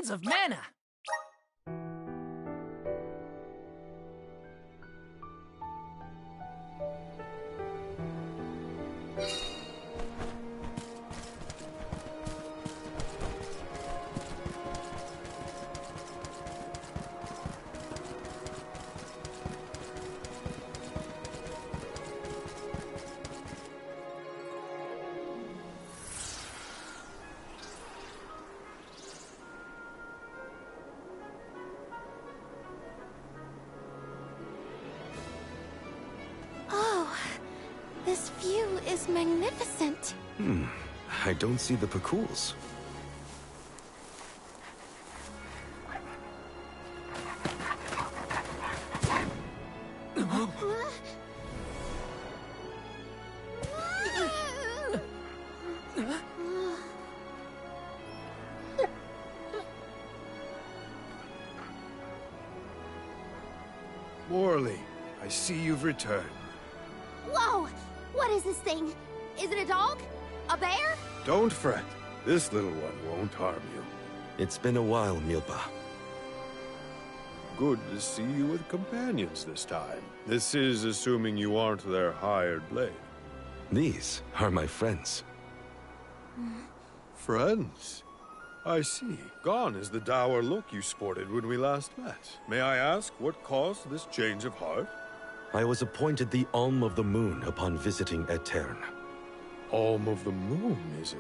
Sands of Mana. This view is magnificent. I don't see the Pakools. Morley, I see you've returned. Whoa! What is this thing? Is it a dog? A bear? Don't fret. This little one won't harm you. It's been a while, Milpa. Good to see you with companions this time. This is assuming you aren't their hired blade. These are my friends. Friends? I see. Gone is the dour look you sported when we last met. May I ask what caused this change of heart? I was appointed the Alm of the Moon upon visiting Aetern. Alm of the Moon, is it?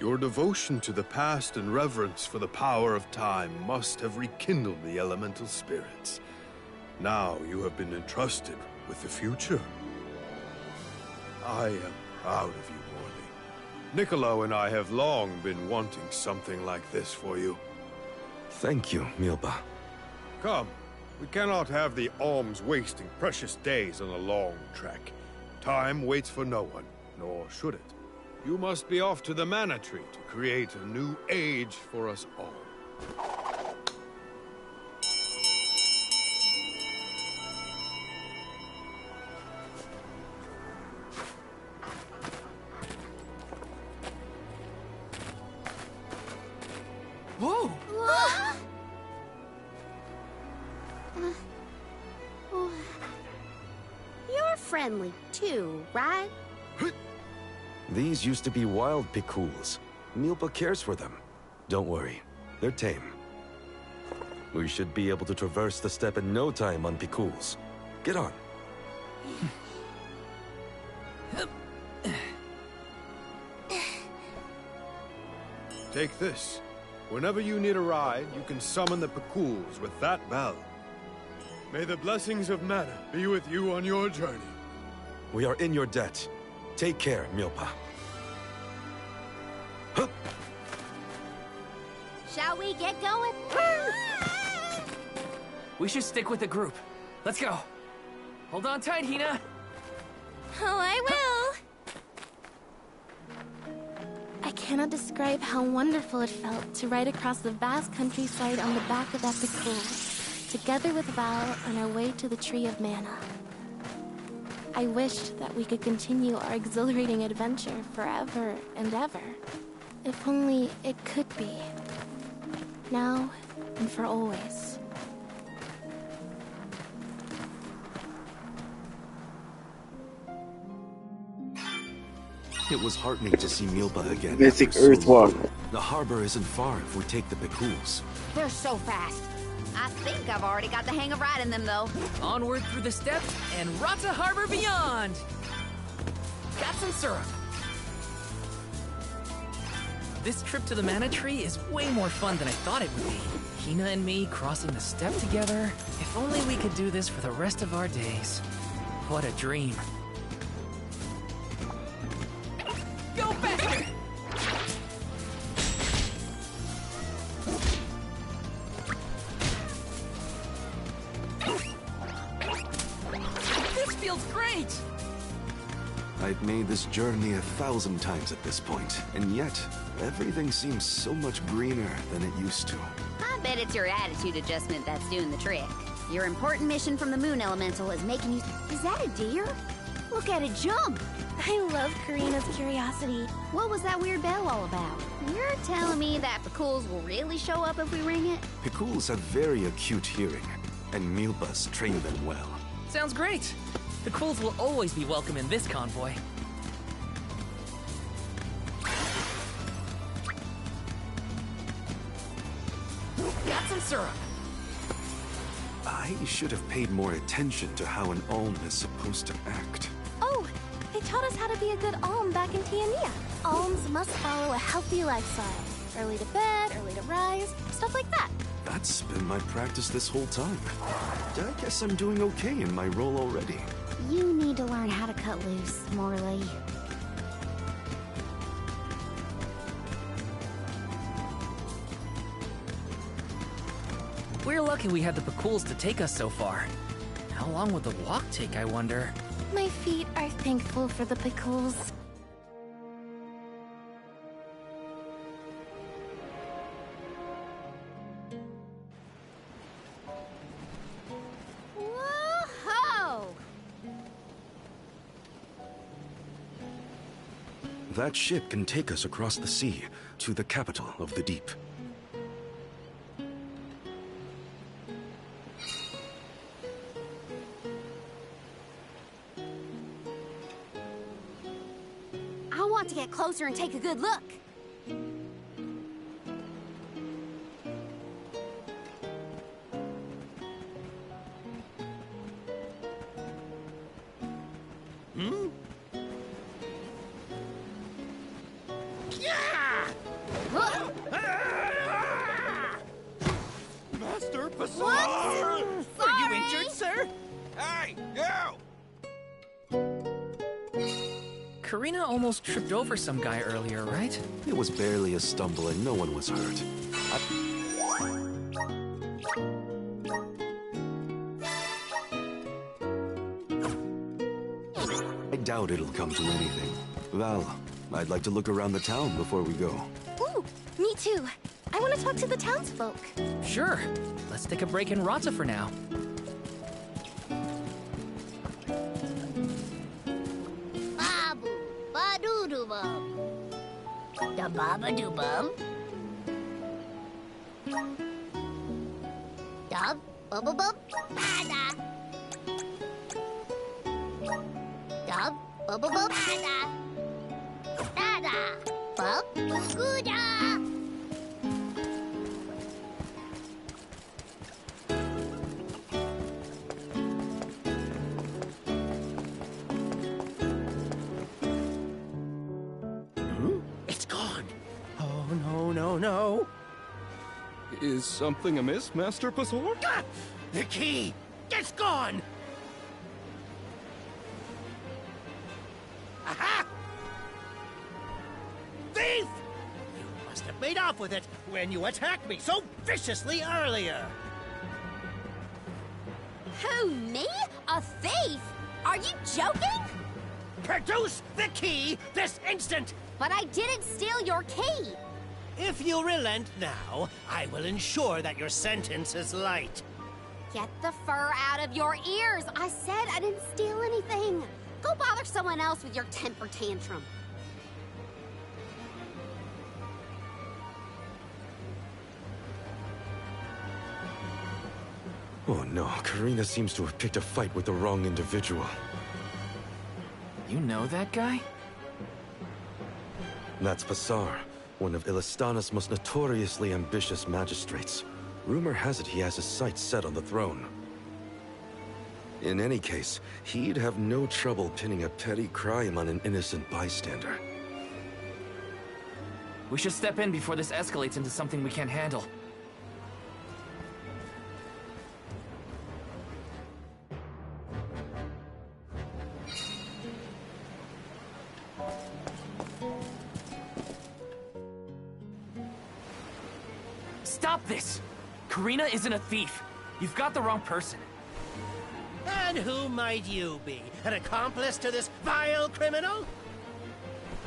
Your devotion to the past and reverence for the power of time must have rekindled the elemental spirits. Now you have been entrusted with the future. I am proud of you, Morley. Niccolo and I have long been wanting something like this for you. Thank you, Milpa. Come. We cannot have the alms wasting precious days on a long trek. Time waits for no one, nor should it. You must be off to the Mana Tree to create a new age for us all. Whoa! You're friendly too, right? These used to be wild Pakools. Milpa cares for them. Don't worry, they're tame. We should be able to traverse the steppe in no time on Pakools. Get on. Take this. Whenever you need a ride, you can summon the Pakools with that bell. May the blessings of Mana be with you on your journey. We are in your debt. Take care, Milpa. Hup! Shall we get going? We should stick with the group. Let's go. Hold on tight, Hina. Oh, I will. I cannot describe how wonderful it felt to ride across the vast countryside on the back of that Pakool, together with Val on our way to the Tree of Mana. I wished that we could continue our exhilarating adventure forever and ever. If only it could be. Now and for always. It was heartening to see Milpa again. Basic after so Earthwalk. long. The harbor isn't far if we take the Pakools. They're so fast. I think I've already got the hang of riding them, though. Onward through the steppes and Rata Harbor beyond. Got some syrup. This trip to the Mana Tree is way more fun than I thought it would be. Hina and me crossing the steppe together. If only we could do this for the rest of our days. What a dream. Go faster! This feels great! I've made this journey 1,000 times at this point, and yet, everything seems so much greener than it used to. I bet it's your attitude adjustment that's doing the trick. Your important mission from the Moon Elemental is making you... Is that a deer? Look at it jump! I love Karina's curiosity. What was that weird bell all about? You're telling me that the Picools will really show up if we ring it? Picools have very acute hearing, and Milpas train them well. Sounds great. The Picools will always be welcome in this convoy. Got some syrup. I should have paid more attention to how an Alm is supposed to act. Oh, they taught us how to be a good Alm back in Tiania. Alms must follow a healthy lifestyle. Early to bed, early to rise, stuff like that. That's been my practice this whole time. I guess I'm doing okay in my role already. You need to learn how to cut loose, Morley. We're lucky we had the Picools to take us so far. How long would the walk take, I wonder? My feet are thankful for the Picools. Whoa-ho! That ship can take us across the sea to the capital of the deep. I want to get closer and take a good look. Master Pasar! Are you injured, sir? Hey, you! Karina almost tripped over some guy earlier, right? It was barely a stumble and no one was hurt. I doubt it'll come to anything. Val, I'd like to look around the town before we go. Ooh, me too. I want to talk to the townsfolk. Sure. Let's take a break in Rata for now. Babu, ba-doo-doo-bum. Da baba-doo-bum. Dub, bub-bub-bum, bada. Dub, bub-bub-bum, bada. Dada, bub, gooda. It's gone. Oh, no, no, no. Is something amiss, Master Pasor? Ah! The key! It's gone! Aha! Thief! You must have made off with it when you attacked me so viciously earlier. Who, me? A thief? Are you joking? Produce the key this instant! But I didn't steal your key. If you relent now, I will ensure that your sentence is light. Get the fur out of your ears. I said I didn't steal anything. Go bother someone else with your temper tantrum. Oh no, Karina seems to have picked a fight with the wrong individual. You know that guy? That's Pasar, one of Illistana's most notoriously ambitious magistrates. Rumor has it he has his sights set on the throne. In any case, he'd have no trouble pinning a petty crime on an innocent bystander. We should step in before this escalates into something we can't handle. Stop this! Karina isn't a thief. You've got the wrong person. And who might you be? An accomplice to this vile criminal?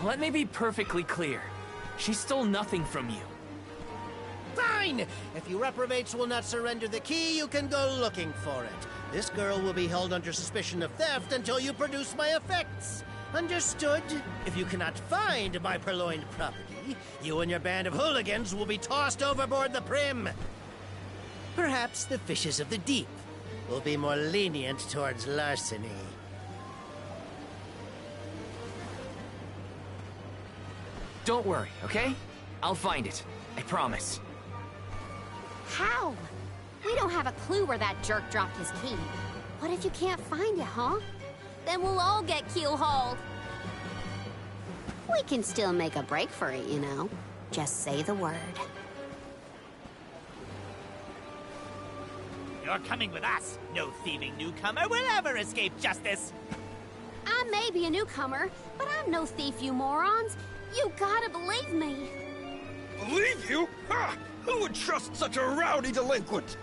Let me be perfectly clear. She stole nothing from you. Fine! If you reprobates will not surrender the key, you can go looking for it. This girl will be held under suspicion of theft until you produce my effects. Understood? If you cannot find my purloined property, you and your band of hooligans will be tossed overboard the Prim. Perhaps the fishes of the deep will be more lenient towards larceny. Don't worry, okay? I'll find it. I promise. How? We don't have a clue where that jerk dropped his key. What if you can't find it, huh? Then we'll all get keel-hauled. We can still make a break for it, you know. Just say the word. You're coming with us. No thieving newcomer will ever escape justice. I may be a newcomer, but I'm no thief, you morons. You gotta believe me. Believe you? Ha! Who would trust such a rowdy delinquent?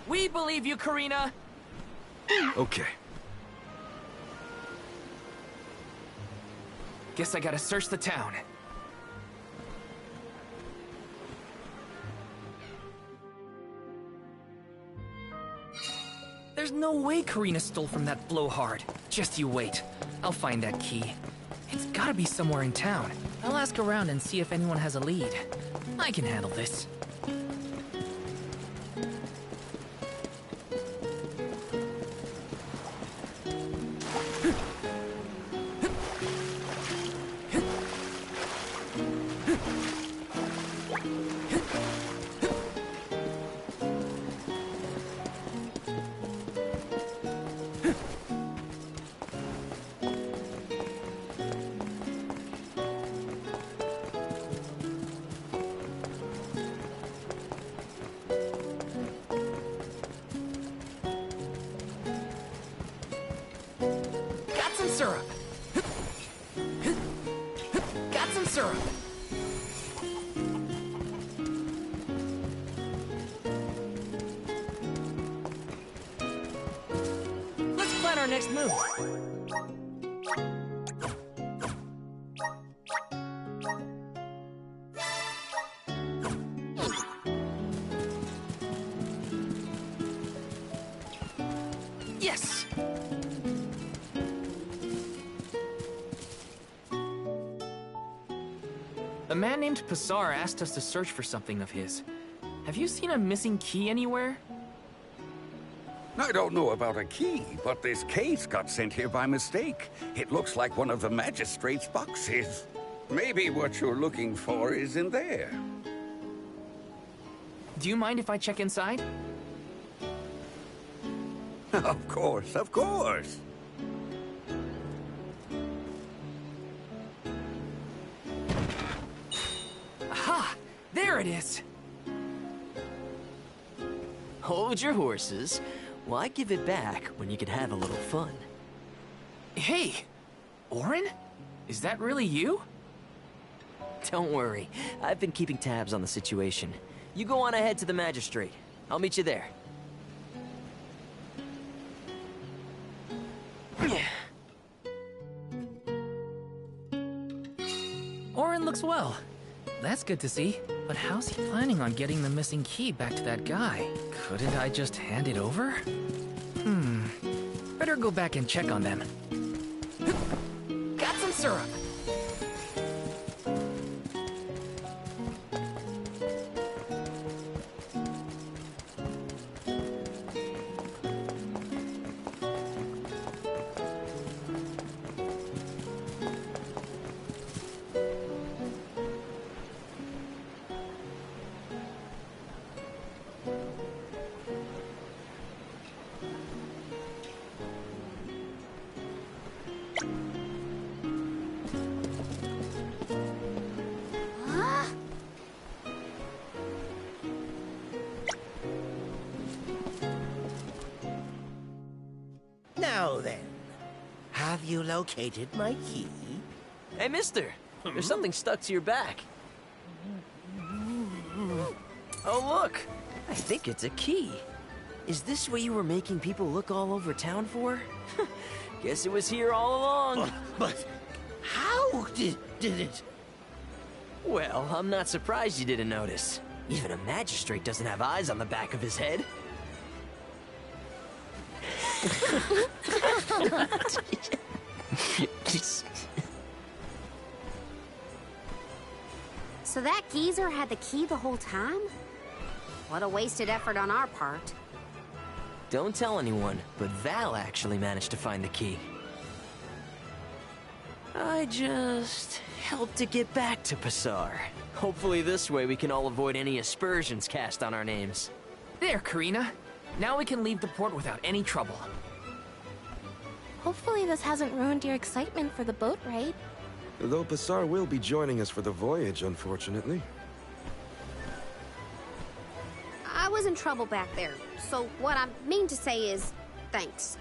We believe you, Karina! Okay. Guess I gotta search the town. There's no way Karina stole from that blowhard. Just you wait. I'll find that key. It's gotta be somewhere in town. I'll ask around and see if anyone has a lead. I can handle this. Syrup. Got some syrup. Let's plan our next move. Yes. A man named Passar asked us to search for something of his. Have you seen a missing key anywhere? I don't know about a key, but this case got sent here by mistake. It looks like one of the magistrate's boxes. Maybe what you're looking for is in there. Do you mind if I check inside? Of course, of course. Aha! There it is! Hold your horses. Why give it back when you could have a little fun? Hey! Orin? Is that really you? Don't worry. I've been keeping tabs on the situation. You go on ahead to the magistrate. I'll meet you there. Orin looks well. That's good to see. But how's he planning on getting the missing key back to that guy? Couldn't I just hand it over? Better go back and check on them. Got some syrup! Now then, have you located my key? Hey, mister! There's something stuck to your back. Oh, look! I think it's a key. Is this what you were making people look all over town for? Guess it was here all along. But how did it? Well, I'm not surprised you didn't notice. Even a magistrate doesn't have eyes on the back of his head. So that geezer had the key the whole time? What a wasted effort on our part. Don't tell anyone, but Val actually managed to find the key. I just helped to get back to Passar. Hopefully this way we can all avoid any aspersions cast on our names. There, Karina. Now we can leave the port without any trouble. Hopefully this hasn't ruined your excitement for the boat ride. Though Passar will be joining us for the voyage, unfortunately. I was in trouble back there, so what I mean to say is, thanks.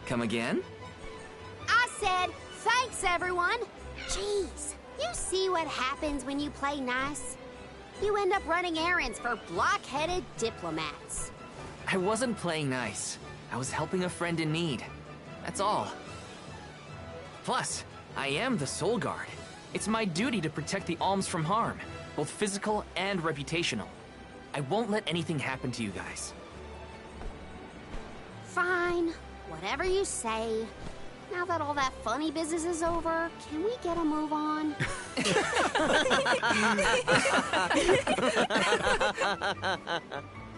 Come again? I said, thanks everyone! Jeez, you see what happens when you play nice? You end up running errands for block-headed diplomats. I wasn't playing nice. I was helping a friend in need. That's all. Plus, I am the Soul Guard. It's my duty to protect the alms from harm, both physical and reputational. I won't let anything happen to you guys. Fine, whatever you say. Now that all that funny business is over, can we get a move on?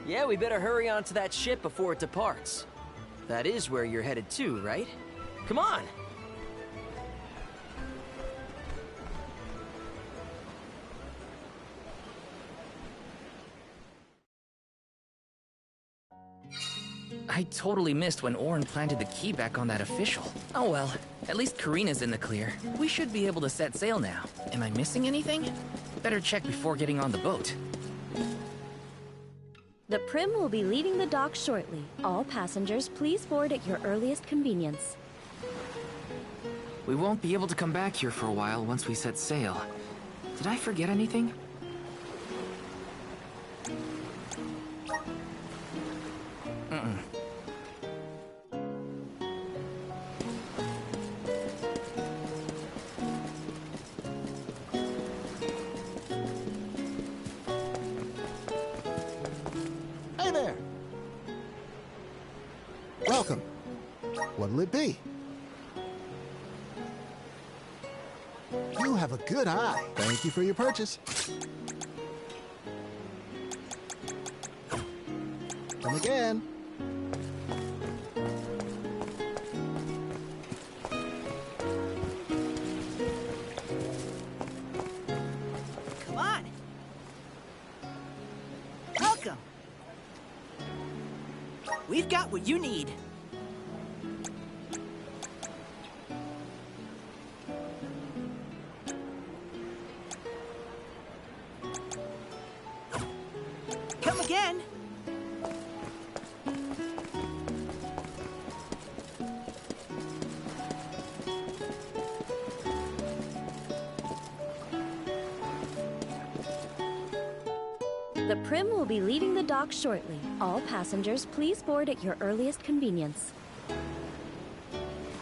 Yeah, we better hurry on to that ship before it departs. That is where you're headed to, right? Come on! I totally missed when Orin planted the key back on that official. Oh well, at least Karina's in the clear. We should be able to set sail now. Am I missing anything? Better check before getting on the boat. The Prim will be leaving the dock shortly. All passengers, please board at your earliest convenience. We won't be able to come back here for a while once we set sail. Did I forget anything? Mm-mm. Hey there! Welcome. What'll it be? You have a good eye. Thank you for your purchase. Come again. Come on. Welcome. We've got what you need. Come again. The Prim will be leaving the dock shortly. All passengers, please board at your earliest convenience.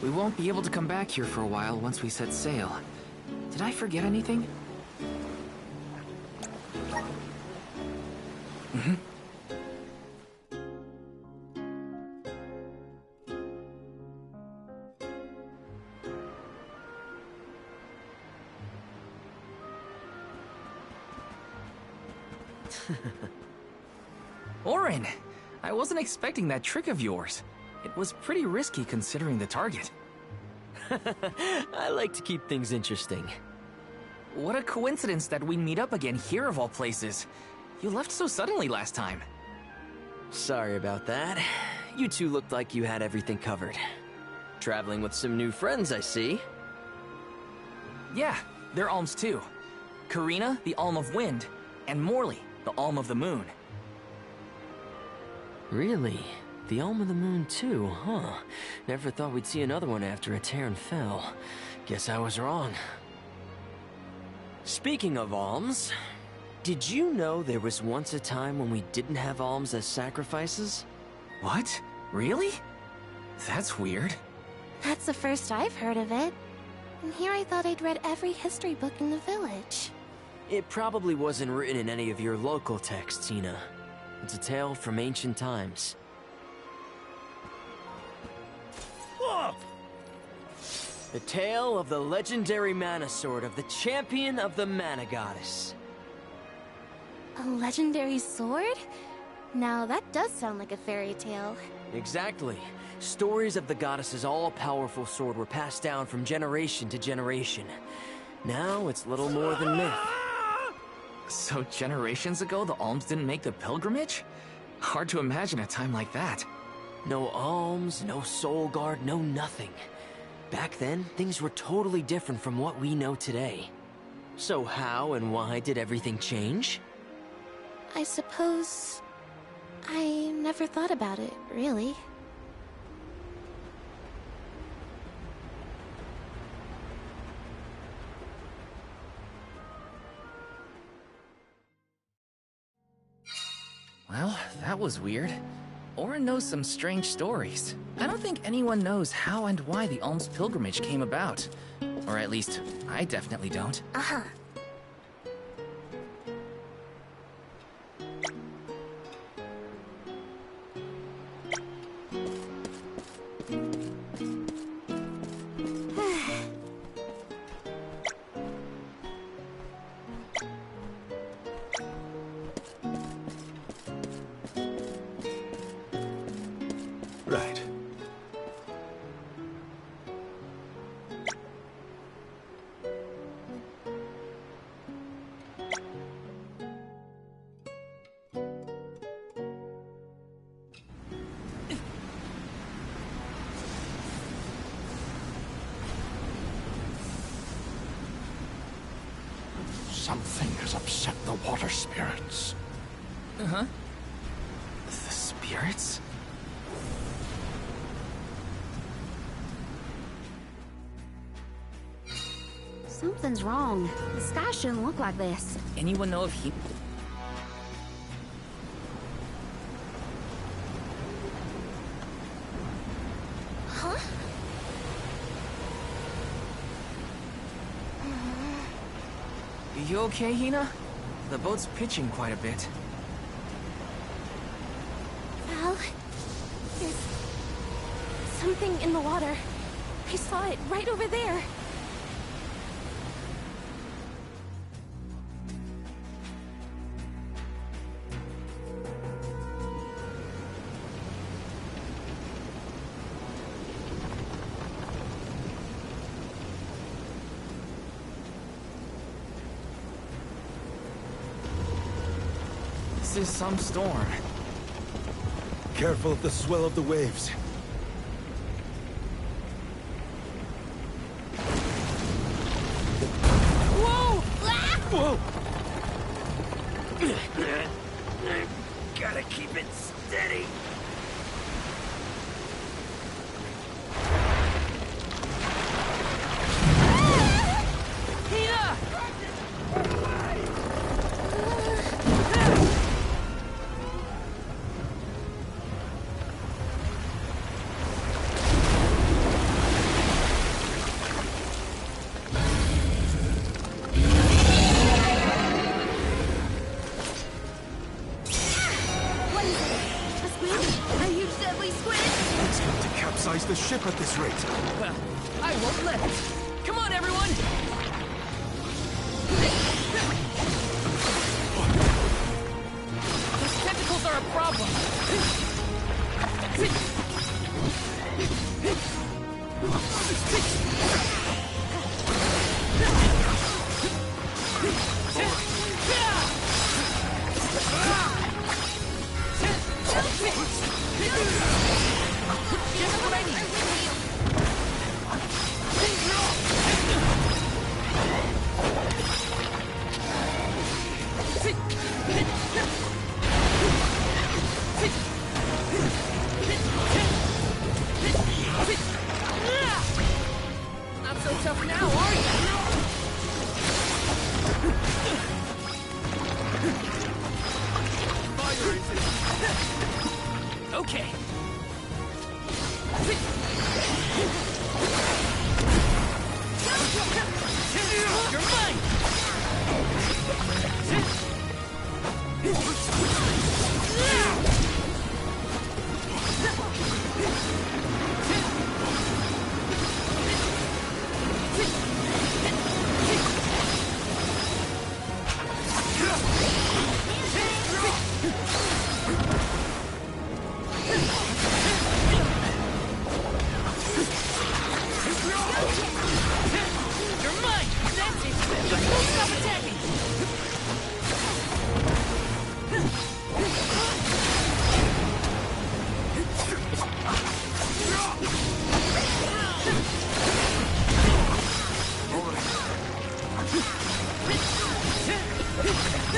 We won't be able to come back here for a while once we set sail. Did I forget anything? Mm-hmm. Orin! I wasn't expecting that trick of yours. It was pretty risky considering the target. I like to keep things interesting. What a coincidence that we meet up again here of all places. You left so suddenly last time. Sorry about that. You two looked like you had everything covered. Traveling with some new friends, I see. Yeah, they're alms too. Karina, the Alm of Wind, and Morley, the Alm of the Moon. Really? The Alm of the Moon too, huh? Never thought we'd see another one after a Terran fell. Guess I was wrong. Speaking of alms, did you know there was once a time when we didn't have alms as sacrifices? What? Really? That's weird. That's the first I've heard of it. And here I thought I'd read every history book in the village. It probably wasn't written in any of your local texts, Tina. It's a tale from ancient times. The tale of the legendary mana sword of the champion of the mana goddess. A legendary sword? Now that does sound like a fairy tale. Exactly. Stories of the goddess's all-powerful sword were passed down from generation to generation. Now it's little more than myth. So generations ago, the alms didn't make the pilgrimage? Hard to imagine a time like that. No alms, no soul guard, no nothing. Back then, things were totally different from what we know today. So how and why did everything change? I suppose... I never thought about it, really. Well, that was weird. Auron knows some strange stories. I don't think anyone knows how and why the alms pilgrimage came about. Or at least, I definitely don't. Uh-huh. Right. Something has upset the water spirits. Uh-huh. The spirits? Something's wrong. The sky shouldn't look like this. Anyone know if he... Huh? You okay, Hina? The boat's pitching quite a bit. Val, there's something in the water. I saw it right over there. This is some storm. Careful of the swell of the waves. Whoa! Whoa! Gotta keep it steady. Hina! What is it? A squid? A huge deadly squid? It's going to capsize the ship at this rate. Well, I won't let it. Come on, everyone! Those tentacles are a problem. Just what I need. Not so tough now, are you? Okay. You're mine! I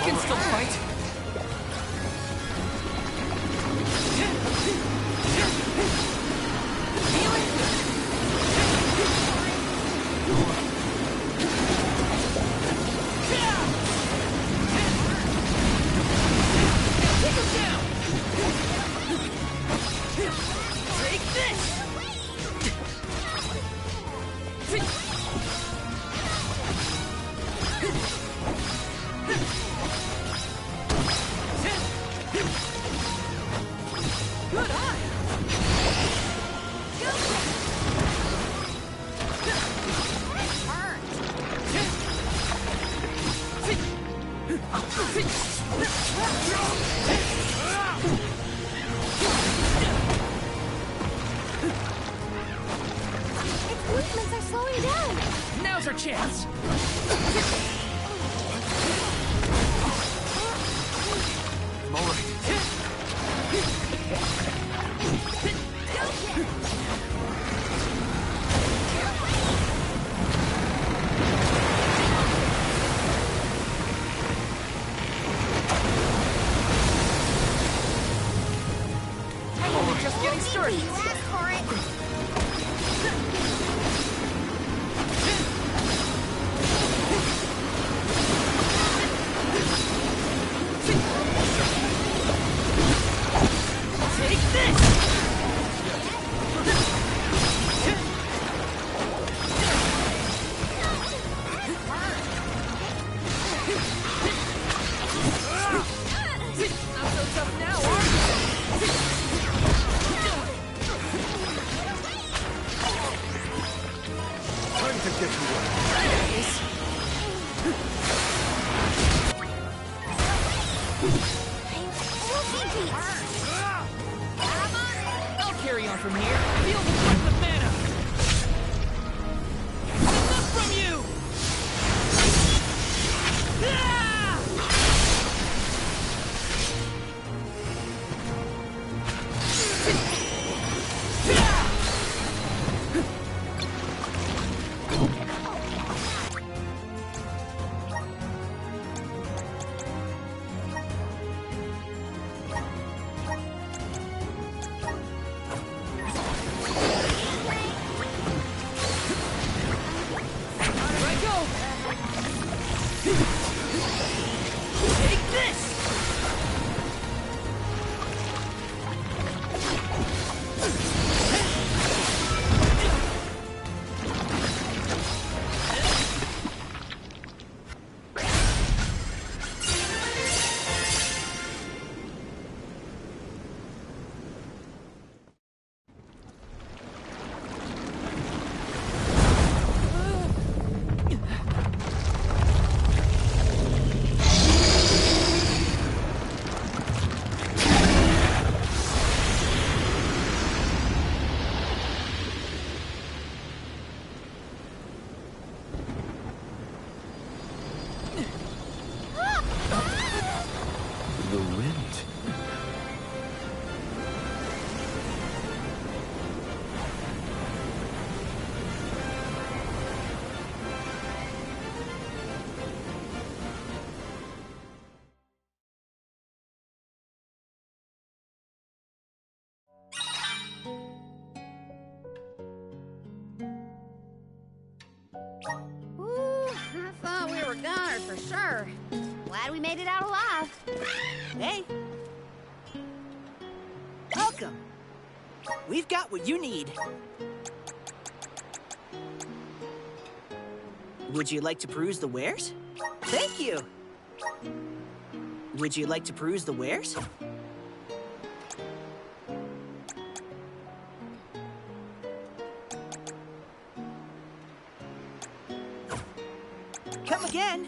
can still fight. Movements are slowing down. Now's our chance. I'm all right. I'm only just getting started. You asked for it. Take this! Not so tough now, are Time to get you one. I'll carry on from here. Feel the breath of mana. Enough from you! Ah! Here I go! Take this! The wind. Ooh, I thought we were goners for sure. Glad we made it out alive. Hey. Welcome. We've got what you need. Would you like to peruse the wares? Thank you. Would you like to peruse the wares? Come again.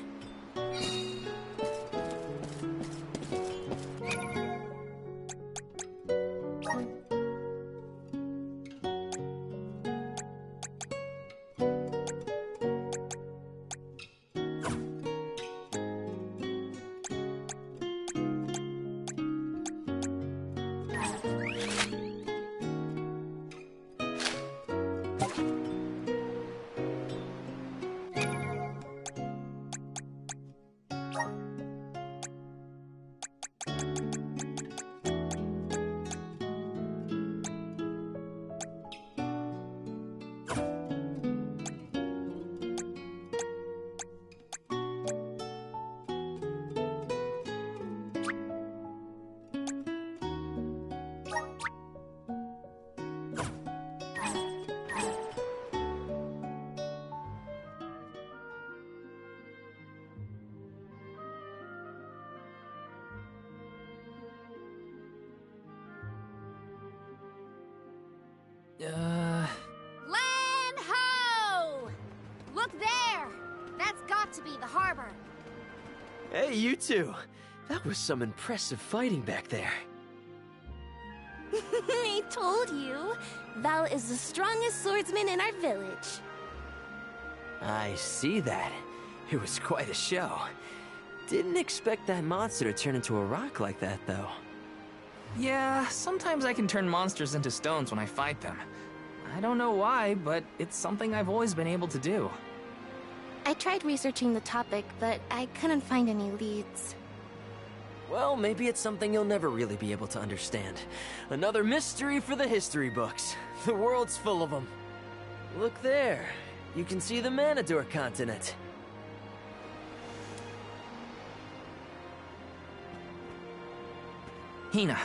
Land ho! Look there! That's got to be the harbor. Hey, you two. That was some impressive fighting back there. I told you. Val is the strongest swordsman in our village. I see that. It was quite a show. Didn't expect that monster to turn into a rock like that, though. Yeah, sometimes I can turn monsters into stones when I fight them. I don't know why, but it's something I've always been able to do. I tried researching the topic, but I couldn't find any leads. Well, maybe it's something you'll never really be able to understand. Another mystery for the history books. The world's full of them. Look there. You can see the Manador continent. Hina,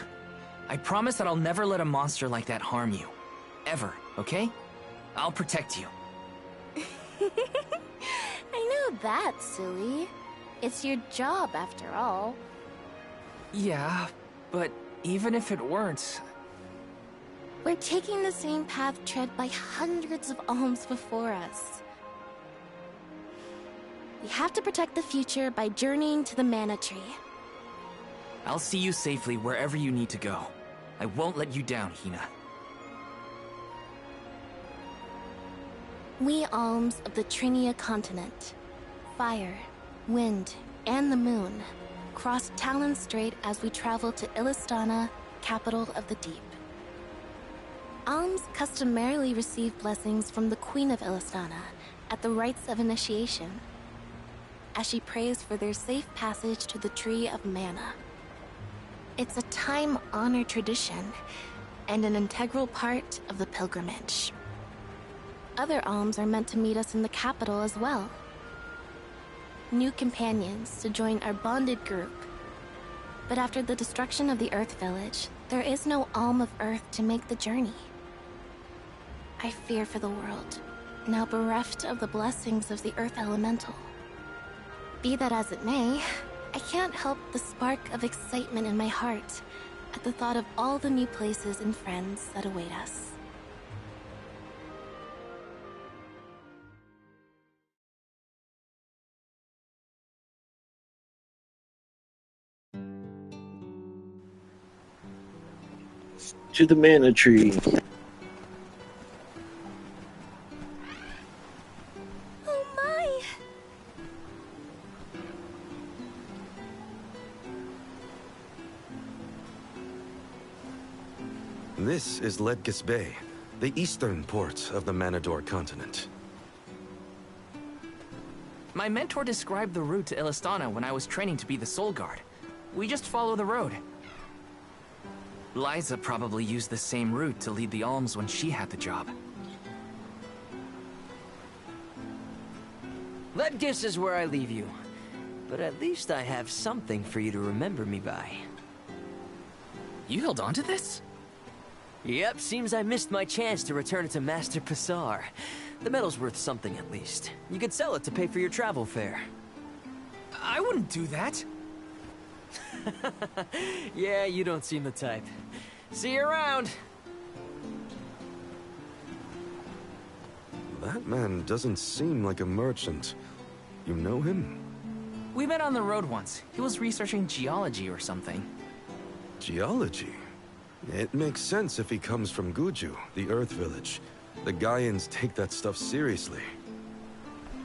I promise that I'll never let a monster like that harm you. Ever, okay? I'll protect you. I know that, silly. It's your job, after all. Yeah, but even if it weren't... We're taking the same path tread by hundreds of alms before us. We have to protect the future by journeying to the Mana Tree. I'll see you safely wherever you need to go. I won't let you down, Hina. We alms of the Trinia continent, fire, wind, and the moon, cross Talon Strait as we travel to Illistana, capital of the deep. Alms customarily receive blessings from the Queen of Illistana at the rites of initiation, as she prays for their safe passage to the Tree of Mana. It's a time-honored tradition, and an integral part of the pilgrimage. Other alms are meant to meet us in the capital as well. New companions to join our bonded group. But after the destruction of the Earth Village, there is no alm of Earth to make the journey. I fear for the world, now bereft of the blessings of the Earth Elemental. Be that as it may, I can't help the spark of excitement in my heart at the thought of all the new places and friends that await us. To the Mana Tree. Oh my! This is Ledges Bay, the eastern port of the Manador continent. My mentor described the route to Illistana when I was training to be the Soul Guard. We just follow the road. Liza probably used the same route to lead the alms when she had the job. Ledges is where I leave you. But at least I have something for you to remember me by. You held on to this? Yep, seems I missed my chance to return it to Master Passar. The medal's worth something at least. You could sell it to pay for your travel fare. I wouldn't do that. Yeah, you don't seem the type. See you around. That man doesn't seem like a merchant. You know him? We met on the road once. He was researching geology or something. Geology? It makes sense if he comes from Guju, the Earth Village. The Gaians take that stuff seriously.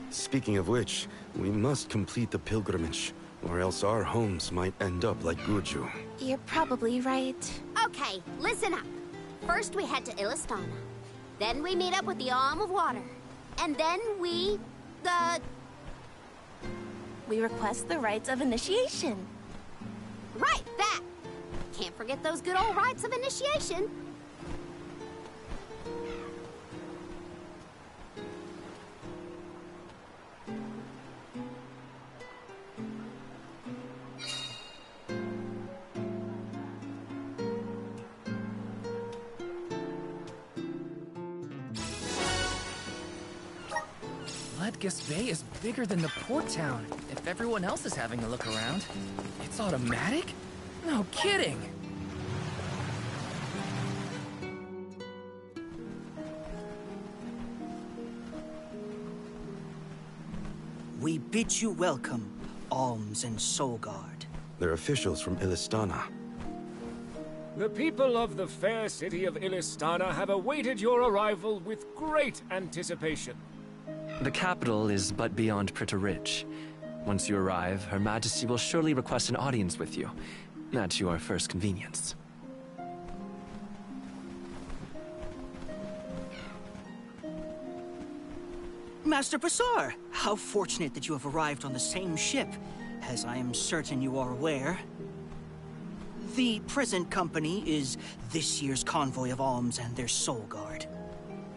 Speaking of which, we must complete the pilgrimage, or else our homes might end up like Guju. You're probably right. Okay, listen up. First we head to Illistana. Then we meet up with the Alm of Water. And then we request the rites of initiation. Right, that! Can't forget those good old rites of initiation. Ledgis Bay is bigger than the port town, if everyone else is having a look around. It's automatic? No kidding! We bid you welcome, Alms and Solgard. They're officials from Illistana. The people of the fair city of Illistana have awaited your arrival with great anticipation. The capital is but beyond Pritta Ridge. Once you arrive, Her Majesty will surely request an audience with you, at your first convenience. Master Basar, how fortunate that you have arrived on the same ship, as I am certain you are aware. The present company is this year's convoy of alms and their soul guard.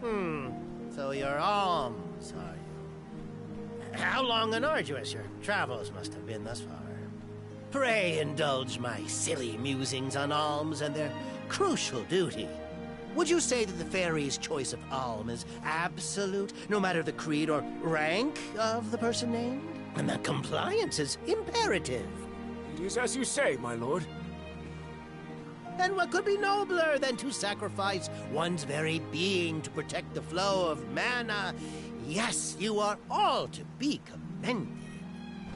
So you're alms, are you? How long and arduous your travels must have been thus far. Pray indulge my silly musings on alms and their crucial duty. Would you say that the fairy's choice of alm is absolute, no matter the creed or rank of the person named? And that compliance is imperative. It is as you say, my lord. And what could be nobler than to sacrifice one's very being to protect the flow of mana? Yes, you are all to be commended.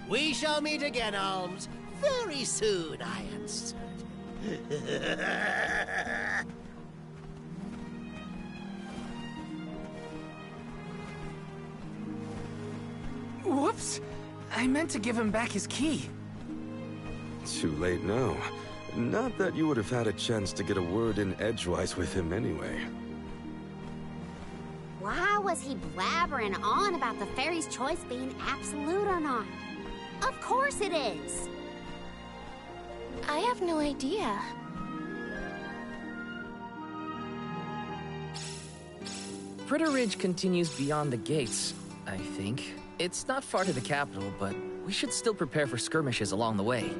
We shall meet again, Alms, very soon, I am certain. Whoops! I meant to give him back his key. Too late now. Not that you would have had a chance to get a word in edgewise with him anyway. Why was he blabbering on about the fairy's choice being absolute or not? Of course it is! I have no idea. Pritta Ridge continues beyond the gates, I think. It's not far to the capital, but we should still prepare for skirmishes along the way.